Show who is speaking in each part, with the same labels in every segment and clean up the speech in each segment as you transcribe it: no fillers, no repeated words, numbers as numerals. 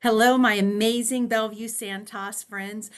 Speaker 1: Hello, my amazing Bellevue Santos friends.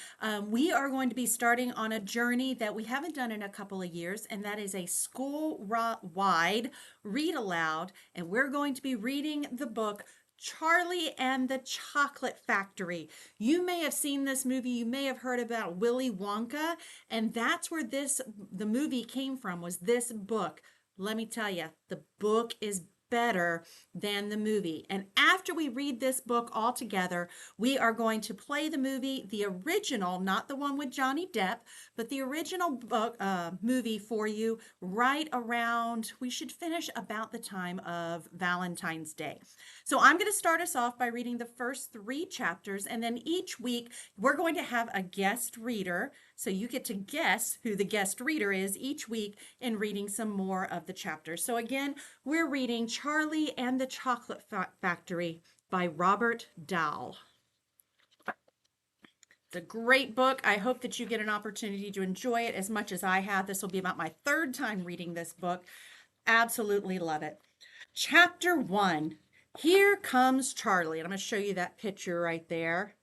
Speaker 1: We are going to be starting on a journey that we haven't done in a couple of years, and that is a school-wide read aloud. And we're going to be reading the book Charlie and the Chocolate Factory. You may have seen this movie, you may have heard about Willy Wonka, and that's where the movie came from, was this book. Let me tell you, the book is better than the movie. And after we read this book all together, we are going to play the movie, the original, not the one with Johnny Depp, but the original book movie for you right around, we should finish about the time of Valentine's Day. So I'm going to start us off by reading the first three chapters, and then each week we're going to have a guest reader. So you get to guess who the guest reader is each week in reading some more of the chapters. So again, we're reading Charlie and the Chocolate Factory by Robert Dahl. It's a great book. I hope that you get an opportunity to enjoy it as much as I have. This will be about my third time reading this book. Absolutely love it. Chapter 1. Here comes Charlie. And I'm going to show you that picture right there.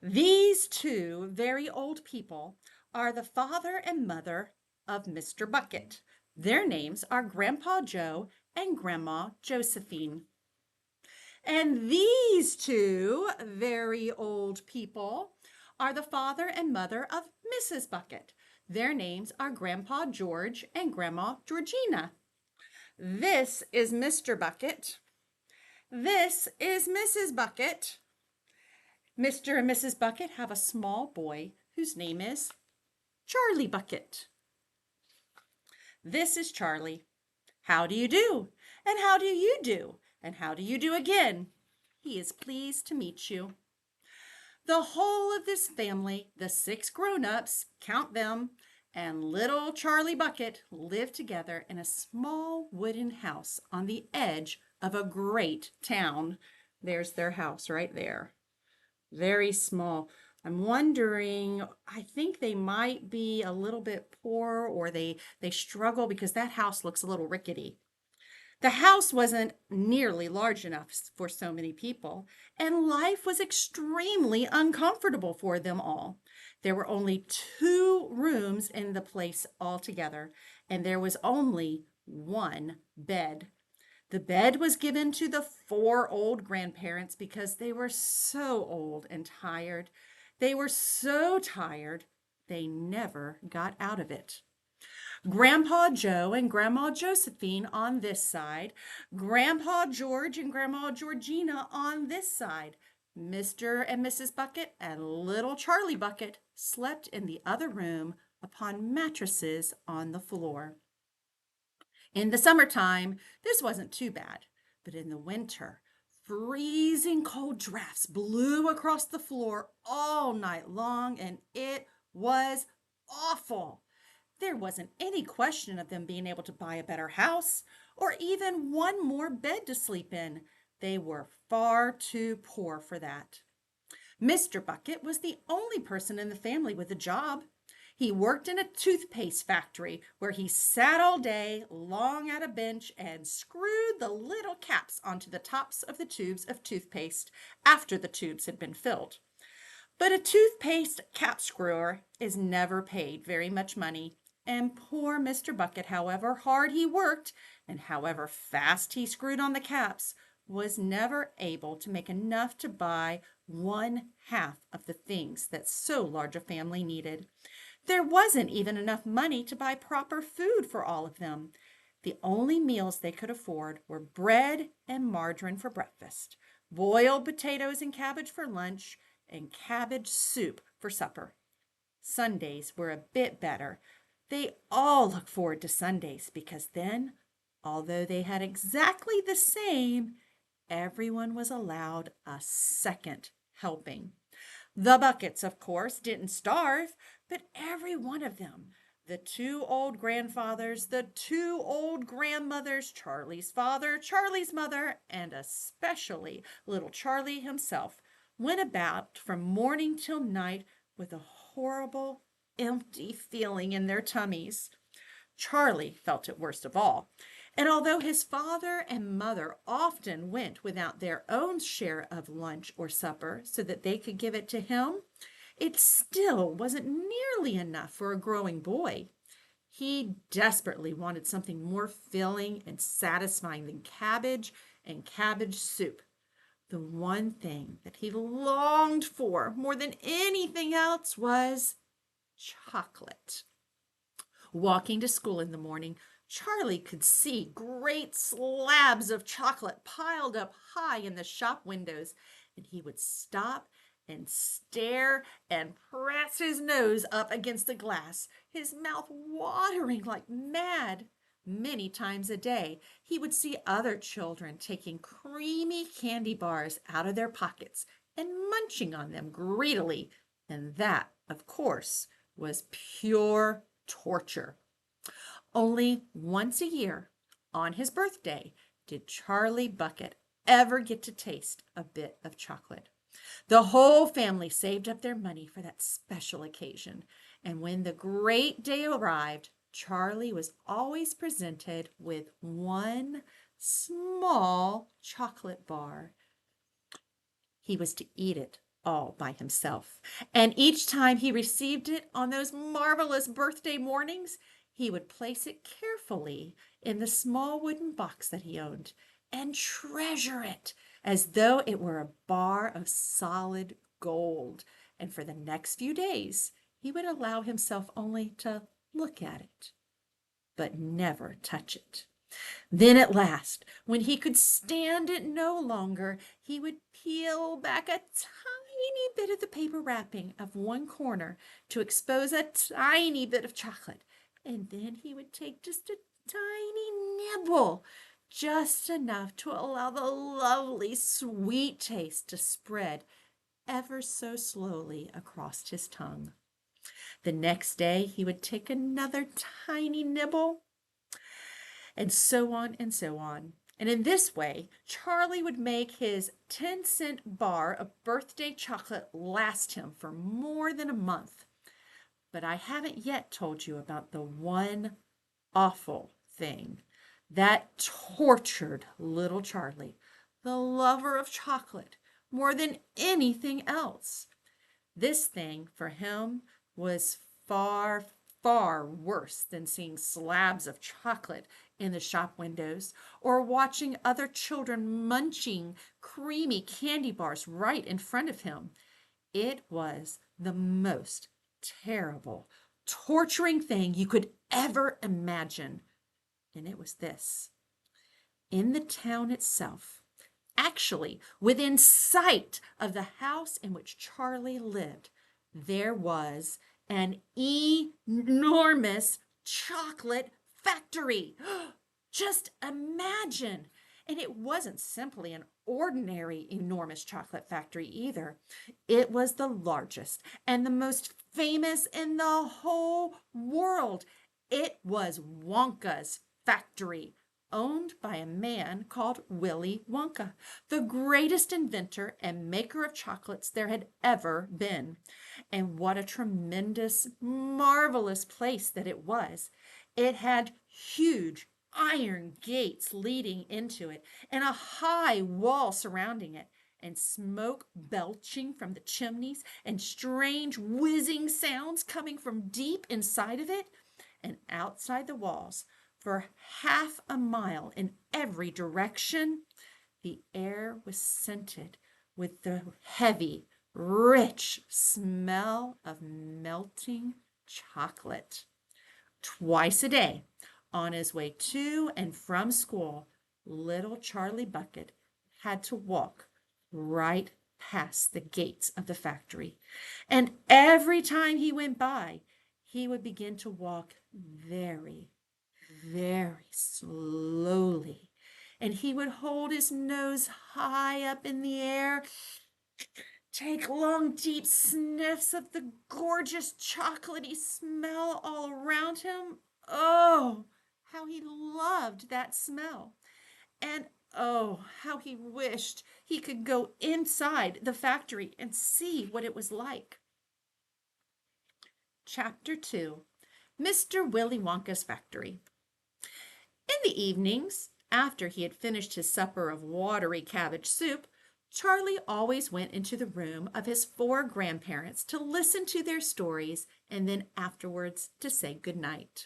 Speaker 1: These two very old people are the father and mother of Mr. Bucket. Their names are Grandpa Joe and Grandma Josephine. And these two very old people are the father and mother of Mrs. Bucket. Their names are Grandpa George and Grandma Georgina. This is Mr. Bucket. This is Mrs. Bucket. Mr. and Mrs. Bucket have a small boy whose name is Charlie Bucket. This is Charlie. How do you do? And how do you do? And how do you do again? He is pleased to meet you. The whole of this family, the 6 grown-ups, count them, and little Charlie Bucket live together in a small wooden house on the edge of a great town. There's their house right there. Very small. I'm wondering, I think they might be a little bit poor, or they struggle because that house looks a little rickety. The house wasn't nearly large enough for so many people, and life was extremely uncomfortable for them all. There were only 2 rooms in the place altogether, and there was only one bed. The bed was given to the 4 old grandparents because they were so old and tired. They were so tired, they never got out of it. Grandpa Joe and Grandma Josephine on this side, Grandpa George and Grandma Georgina on this side. Mr. and Mrs. Bucket and little Charlie Bucket slept in the other room upon mattresses on the floor. In the summertime, this wasn't too bad, but in the winter, freezing cold drafts blew across the floor all night long, and it was awful. There wasn't any question of them being able to buy a better house or even one more bed to sleep in. They were far too poor for that. Mr. Bucket was the only person in the family with a job. He worked in a toothpaste factory where he sat all day long at a bench and screwed the little caps onto the tops of the tubes of toothpaste after the tubes had been filled. But a toothpaste cap screwer is never paid very much money, and poor Mr. Bucket, however hard he worked and however fast he screwed on the caps, was never able to make enough to buy 1/2 of the things that so large a family needed. There wasn't even enough money to buy proper food for all of them. The only meals they could afford were bread and margarine for breakfast, boiled potatoes and cabbage for lunch, and cabbage soup for supper. Sundays were a bit better. They all looked forward to Sundays because then, although they had exactly the same, everyone was allowed a second helping. The Buckets, of course, didn't starve, but every one of them, the 2 old grandfathers, the 2 old grandmothers, Charlie's father, Charlie's mother, and especially little Charlie himself, went about from morning till night with a horrible, empty feeling in their tummies. Charlie felt it worst of all, And although his father and mother often went without their own share of lunch or supper so that they could give it to him, it still wasn't nearly enough for a growing boy. He desperately wanted something more filling and satisfying than cabbage and cabbage soup. The one thing that he longed for more than anything else was chocolate. Walking to school in the morning, Charlie could see great slabs of chocolate piled up high in the shop windows, and he would stop and stare and press his nose up against the glass, his mouth watering like mad. Many times a day, he would see other children taking creamy candy bars out of their pockets and munching on them greedily, and that, of course, was pure torture. Only once a year, on his birthday, did Charlie Bucket ever get to taste a bit of chocolate. The whole family saved up their money for that special occasion, and when the great day arrived, Charlie was always presented with one small chocolate bar. He was to eat it all by himself. And each time he received it on those marvelous birthday mornings, he would place it carefully in the small wooden box that he owned and treasure it as though it were a bar of solid gold. And for the next few days, he would allow himself only to look at it, but never touch it. Then at last, when he could stand it no longer, he would peel back a tiny bit of the paper wrapping of one corner to expose a tiny bit of chocolate. And then he would take just a tiny nibble, just enough to allow the lovely sweet taste to spread ever so slowly across his tongue. The next day he would take another tiny nibble, and so on and so on. And in this way, Charlie would make his 10-cent bar of birthday chocolate last him for more than a month. But I haven't yet told you about the one awful thing that tortured little Charlie, the lover of chocolate, more than anything else. This thing for him was far, far worse than seeing slabs of chocolate in the shop windows or watching other children munching creamy candy bars right in front of him. It was the most terrible, torturing thing you could ever imagine. And it was this. In the town itself, actually within sight of the house in which Charlie lived, there was an enormous chocolate factory. Just imagine. And it wasn't simply an ordinary enormous chocolate factory either. It was the largest and the most famous in the whole world. It was Wonka's factory, owned by a man called Willy Wonka, the greatest inventor and maker of chocolates there had ever been. And what a tremendous, marvelous place that it was. It had huge iron gates leading into it, and a high wall surrounding it, and smoke belching from the chimneys, and strange whizzing sounds coming from deep inside of it. And outside the walls, for half a mile in every direction, the air was scented with the heavy, rich smell of melting chocolate. Twice a day, on his way to and from school, little Charlie Bucket had to walk right past the gates of the factory. And every time he went by, he would begin to walk very, very slowly. And he would hold his nose high up in the air, take long, deep sniffs of the gorgeous chocolatey smell all around him. Oh, how he loved that smell. And oh, how he wished he could go inside the factory and see what it was like. Chapter 2, Mr. Willy Wonka's Factory. In the evenings, after he had finished his supper of watery cabbage soup, Charlie always went into the room of his 4 grandparents to listen to their stories and then afterwards to say good night.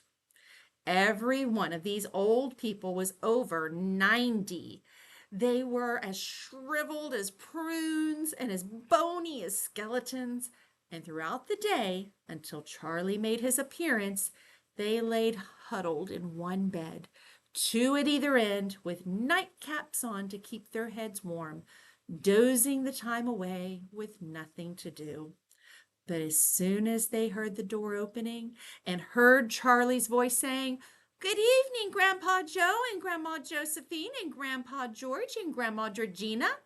Speaker 1: Every one of these old people was over 90. They were as shriveled as prunes and as bony as skeletons, and throughout the day, until Charlie made his appearance, they laid huddled in one bed, 2 at either end, with nightcaps on to keep their heads warm, dozing the time away with nothing to do. But as soon as they heard the door opening and heard Charlie's voice saying, "Good evening, Grandpa Joe and Grandma Josephine and Grandpa George and Grandma Georgina,"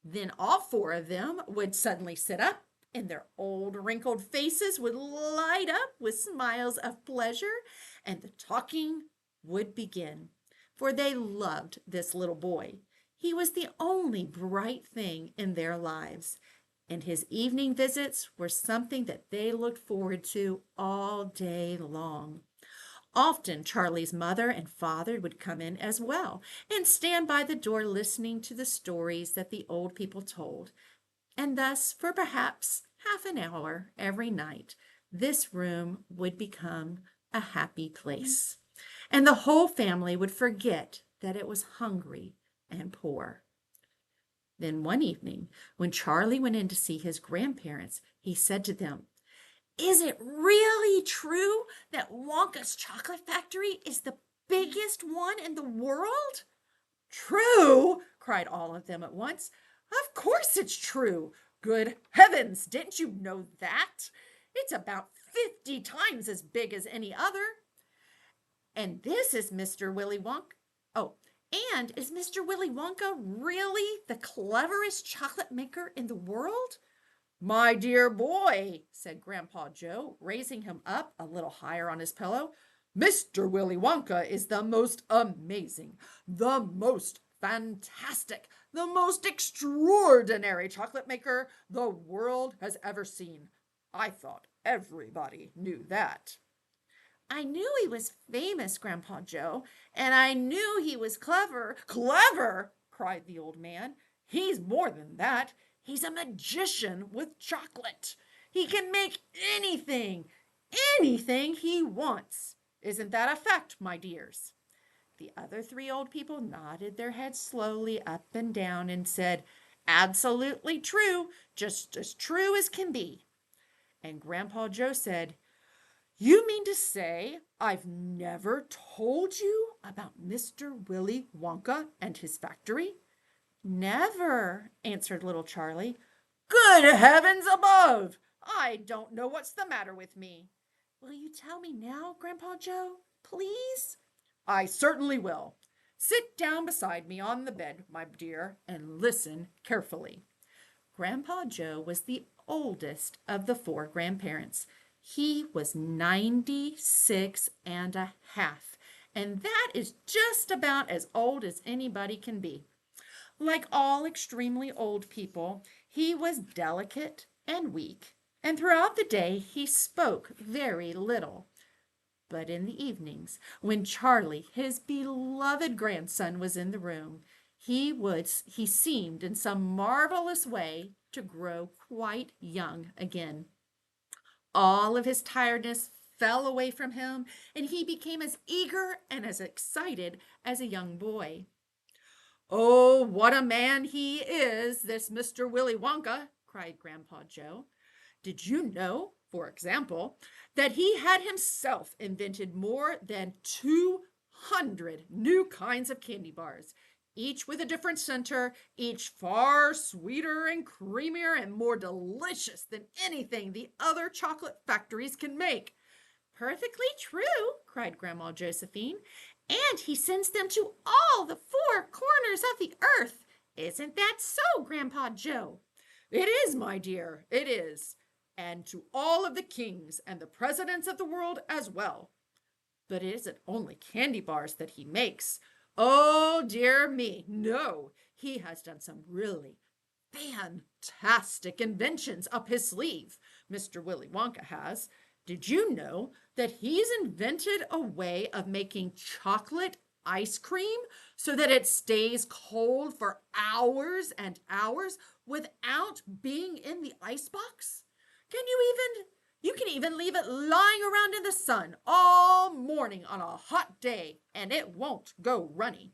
Speaker 1: then all 4 of them would suddenly sit up and their old wrinkled faces would light up with smiles of pleasure and the talking would begin. For they loved this little boy. He was the only bright thing in their lives, and his evening visits were something that they looked forward to all day long. Often Charlie's mother and father would come in as well and stand by the door listening to the stories that the old people told. And thus, for perhaps half an hour every night, this room would become a happy place. And the whole family would forget that it was hungry and poor. Then one evening, when Charlie went in to see his grandparents, he said to them, "Is it really true that Wonka's chocolate factory is the biggest one in the world?" "True!" cried all of them at once. "Of course it's true. Good heavens, didn't you know that? It's about 50 times as big as any other. And this is Mr. Willy Wonka. Oh, and is Mr. Willy Wonka really the cleverest chocolate maker in the world?" "My dear boy," said Grandpa Joe, raising him up a little higher on his pillow, "Mr. Willy Wonka is the most amazing, the most fantastic, the most extraordinary chocolate maker the world has ever seen. I thought everybody knew that." "I knew he was famous, Grandpa Joe, and I knew he was clever." "Clever!" cried the old man. "He's more than that. He's a magician with chocolate. He can make anything he wants. Isn't that a fact, my dears?" The other 3 old people nodded their heads slowly up and down and said, "Absolutely true, just as true as can be." And Grandpa Joe said, "You mean to say I've never told you about Mr. Willy Wonka and his factory?" "Never," answered little Charlie. "Good heavens above! I don't know what's the matter with me." "Will you tell me now, Grandpa Joe, please?" "I certainly will. Sit down beside me on the bed, my dear, and listen carefully." Grandpa Joe was the oldest of the 4 grandparents. He was 96 and a half, and that is just about as old as anybody can be. Like all extremely old people, he was delicate and weak, and throughout the day he spoke very little. But in the evenings, when Charlie, his beloved grandson, was in the room, he seemed in some marvelous way to grow quite young again. All of his tiredness fell away from him, and he became as eager and as excited as a young boy. "Oh, what a man he is, this Mr. Willy Wonka!" cried Grandpa Joe. "Did you know, for example, that he had himself invented more than 200 new kinds of candy bars, each with a different center, each far sweeter and creamier and more delicious than anything the other chocolate factories can make?" "Perfectly true," cried Grandma Josephine. "And he sends them to all the 4 corners of the earth. Isn't that so, Grandpa Joe?" "It is, my dear, it is. And to all of the kings and the presidents of the world as well. But it isn't only candy bars that he makes. Oh, dear me, no. He has done some really fantastic inventions up his sleeve, Mr. Willy Wonka has. Did you know that he's invented a way of making chocolate ice cream so that it stays cold for hours and hours without being in the icebox? You can even leave it lying around in the sun all morning on a hot day and it won't go runny.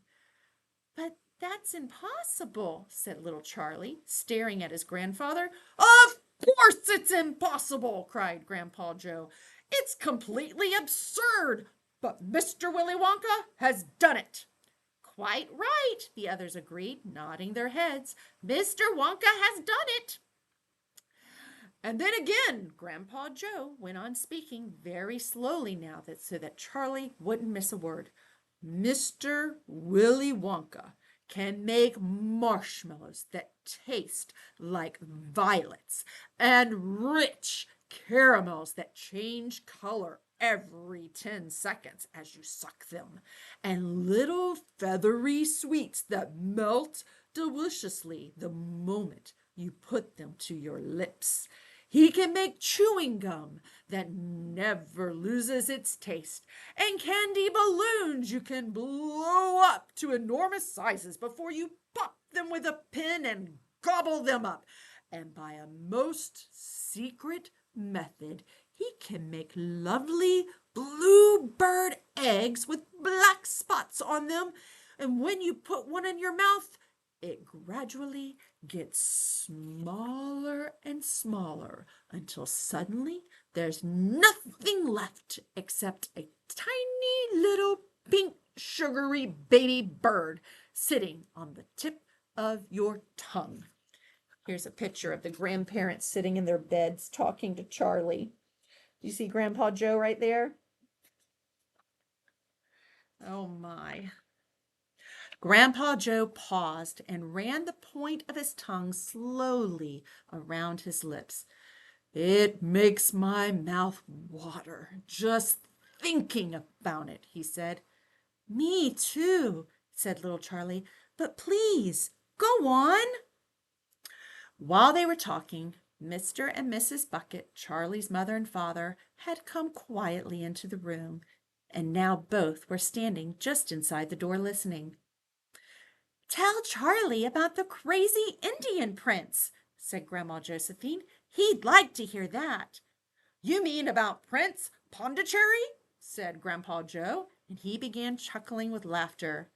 Speaker 1: But that's impossible, said little Charlie, staring at his grandfather. Of course it's impossible, cried Grandpa Joe. It's completely absurd, but Mr. Willy Wonka has done it. Quite right, the others agreed, nodding their heads. Mr. Wonka has done it. And then again, Grandpa Joe went on speaking very slowly now so that Charlie wouldn't miss a word. Mr. Willy Wonka can make marshmallows that taste like violets and rich caramels that change color every 10 seconds as you suck them, and little feathery sweets that melt deliciously the moment you put them to your lips. He can make chewing gum that never loses its taste, and candy balloons you can blow up to enormous sizes before you pop them with a pin and gobble them up. And by a most secret method, he can make lovely bluebird eggs with black spots on them. And when you put one in your mouth, it gradually gets smaller and smaller until suddenly there's nothing left except a tiny little pink sugary baby bird sitting on the tip of your tongue. Here's a picture of the grandparents sitting in their beds talking to Charlie. Do you see Grandpa Joe right there? Oh my. Grandpa Joe paused and ran the point of his tongue slowly around his lips. It makes my mouth water just thinking about it, he said. Me too, said little Charlie, but please, go on. While they were talking, Mr. and Mrs. Bucket, Charlie's mother and father, had come quietly into the room, and now both were standing just inside the door listening. Tell Charlie about the crazy Indian prince, said Grandma Josephine. He'd like to hear that. You mean about Prince Pondicherry? Said Grandpa Joe, and he began chuckling with laughter.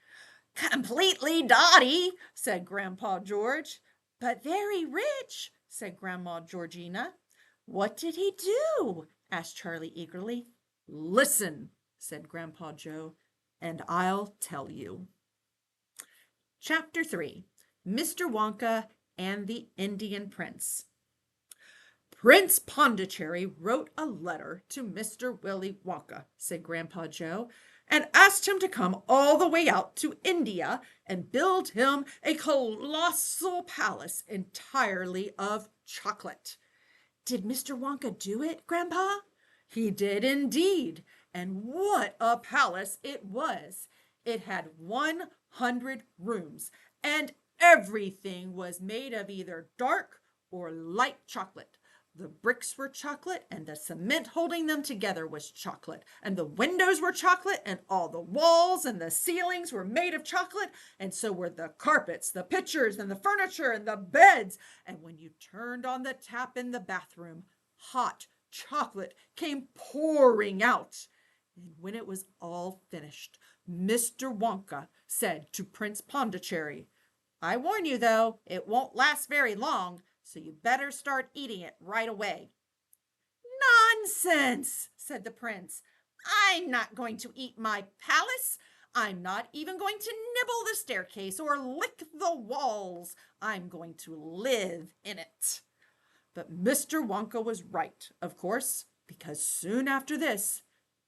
Speaker 1: Completely dotty, said Grandpa George. But very rich, said Grandma Georgina. What did he do? Asked Charlie eagerly. Listen, said Grandpa Joe, and I'll tell you. Chapter 3, Mr. Wonka and the Indian Prince. Prince Pondicherry wrote a letter to Mr. Willy Wonka, said Grandpa Joe, and asked him to come all the way out to India and build him a colossal palace entirely of chocolate. Did Mr. Wonka do it, Grandpa? He did indeed, and what a palace it was! It had 100 rooms, and everything was made of either dark or light chocolate. The bricks were chocolate, and the cement holding them together was chocolate, and the windows were chocolate, and all the walls and the ceilings were made of chocolate, and so were the carpets, the pictures, and the furniture, and the beds. And when you turned on the tap in the bathroom, hot chocolate came pouring out. And when it was all finished, Mr. Wonka said to Prince Pondicherry, I warn you, though, it won't last very long, so you better start eating it right away. Nonsense, said the prince. I'm not going to eat my palace. I'm not even going to nibble the staircase or lick the walls. I'm going to live in it. But Mr. Wonka was right, of course, because soon after this,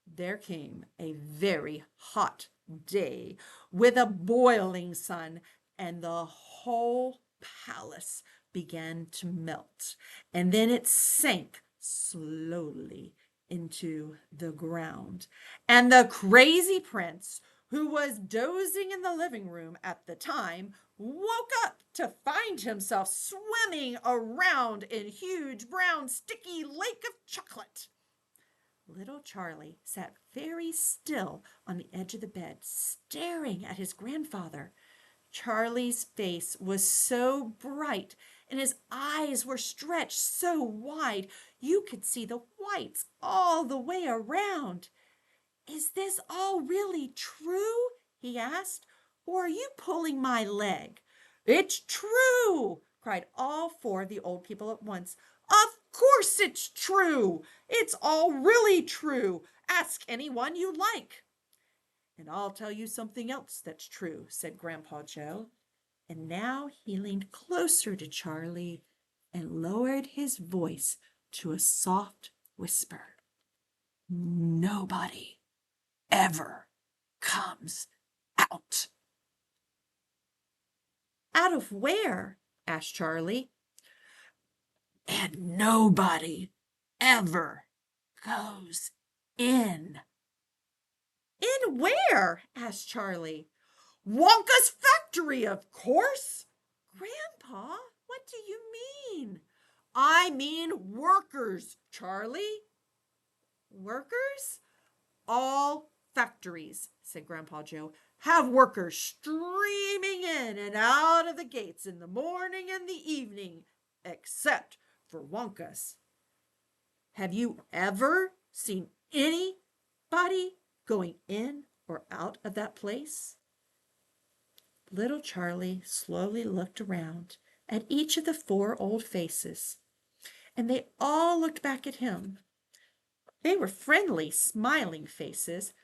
Speaker 1: there came a very hot day with a boiling sun, and the whole palace began to melt, and then it sank slowly into the ground. And the crazy prince, who was dozing in the living room at the time, woke up to find himself swimming around in a huge brown sticky lake of chocolate. Little Charlie sat very still on the edge of the bed, staring at his grandfather. Charlie's face was so bright and his eyes were stretched so wide you could see the whites all the way around. "Is this all really true?" he asked. "Or are you pulling my leg?" "It's true!" cried all four of the old people at once. "Of course it's true! It's all really true! Ask anyone you like." "And I'll tell you something else that's true," said Grandpa Joe. And now he leaned closer to Charlie and lowered his voice to a soft whisper. "Nobody ever comes out." "Out of where?" asked Charlie. "And nobody ever goes in." "In where?" asked Charlie. "Wonka's factory, of course." "Grandpa, what do you mean?" "I mean workers, Charlie." "Workers?" "All factories," said Grandpa Joe, "have workers streaming in and out of the gates in the morning and the evening, except for Wonka's." "Have you ever seen anybody going in or out of that place?" Little Charlie slowly looked around at each of the four old faces, and they all looked back at him. They were friendly, smiling faces,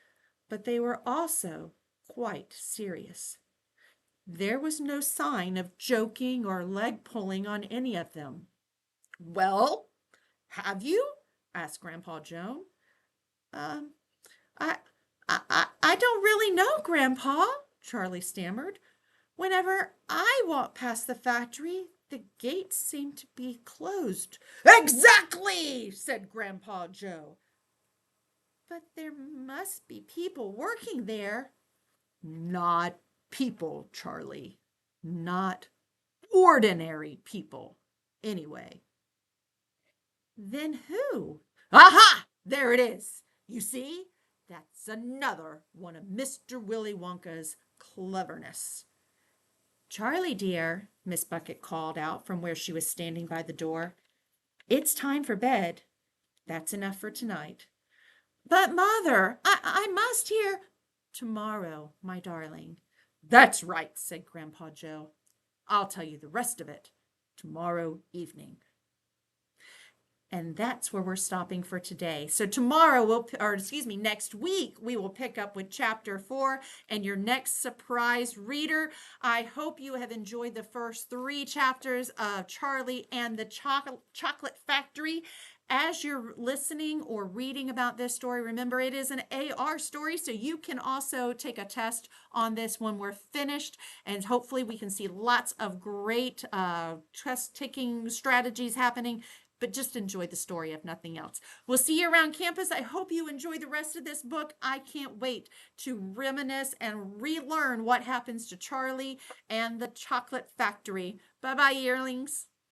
Speaker 1: but they were also quite serious. There was no sign of joking or leg pulling on any of them. "Well, have you?" asked Grandpa Joe. Um, I, I don't really know, Grandpa," Charlie stammered. "Whenever I walk past the factory, the gates seem to be closed." "Exactly," said Grandpa Joe. "But there must be people working there." "Not people, Charlie. Not ordinary people, anyway." "Then who?" "Aha! There it is. You see, that's another one of Mr. Willy Wonka's cleverness." "Charlie, dear," Miss Bucket called out from where she was standing by the door, "it's time for bed. That's enough for tonight." "But, Mother, I must hear—" "Tomorrow, my darling." "That's right," said Grandpa Joe. "I'll tell you the rest of it tomorrow evening." And that's where we're stopping for today. So next week, we will pick up with chapter 4 and your next surprise reader. I hope you have enjoyed the first 3 chapters of Charlie and the Chocolate Factory. As you're listening or reading about this story, remember it is an AR story, so you can also take a test on this when we're finished, and hopefully we can see lots of great test-taking strategies happening. But just enjoy the story, if nothing else. We'll see you around campus. I hope you enjoy the rest of this book. I can't wait to reminisce and relearn what happens to Charlie and the Chocolate Factory. Bye-bye, yearlings.